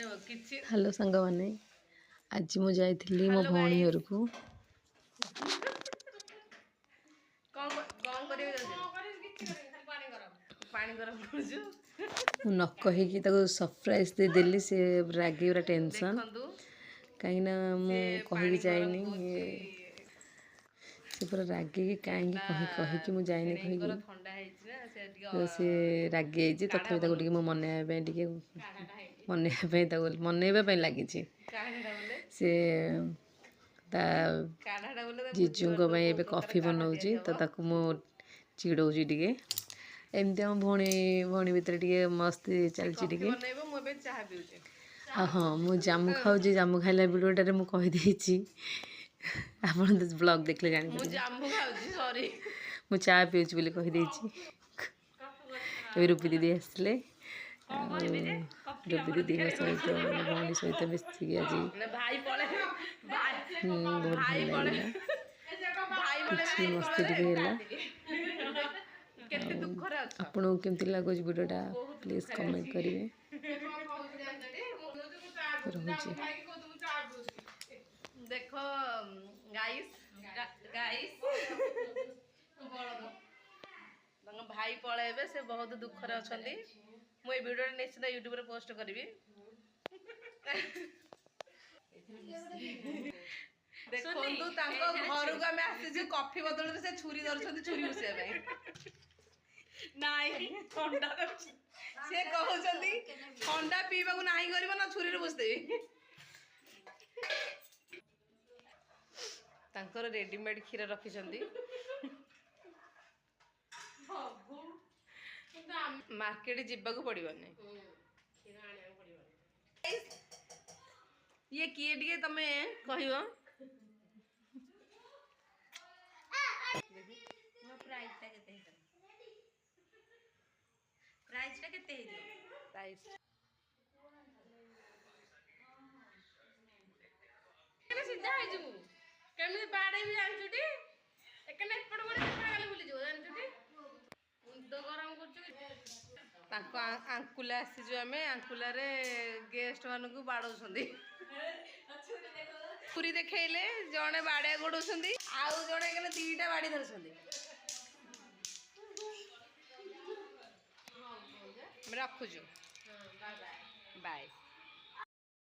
Hello सांग मैंने आज मु जाइली मो भौणी घर को न कहीकि सरप्राइज दे देली से रागी पूरा टेंशन कहीं मुझे जाइनी से पूरा रागी कहीं कहीकि मुझे जाइनी कहीकि तो सी रागी आई तथापि मनइबा लगी सी जीजू कॉफी बनाऊँगी तो ताकू मु चिड़ौची टे एमती आम भौणी भौणी भितर टे मस्ती चलती हाँ मु जामु खाऊँ जामु खाइला भिडियोटारे मु कहीदे आप ब्लॉग देखले जानी मु चा पीऊँ बोली कहीदे रूपी दीदी आसले रूपी दीदी सहित भौणी सहित मिसिकी आज बहुत भल लगे किसी मस्ती आपको केमती लगुच वीडियोटा प्लीज कमेंट करेंगे रहुची देखो गाइस गाइस भाई पळेबे से बहुत दुख रे अछंती मु ए वीडियो निश्चित यूट्यूब रे पोस्ट करिवि देखंतु तांको घर को में आसी जे कॉफी बदल रे से छुरी धरछंती छुरी उसिया भाई नाही ठंडा से कहउछंती ठंडा पीबा को नाही करबो ना छुरी रे बुझदेबी तांकर रेडीमेड क्षीर रखिछंती मार्केट जीवा को पड़ोनी ये किए टे तमे कह सीधा केमी बाड़े भी जानछुटी एकने एपड़ बड़े खाली भूली जो जानछुटी मुंड गरम करछु ताको आंकुला आसी जो हमें आंकुला रे गेस्ट मानन को बाडौछंदी पूरी देखेइले जणे बाड़े गोडौछंदी आउ जणे केने दीटा बाड़ी धरछंदी मैं रखुछु बाय बाय।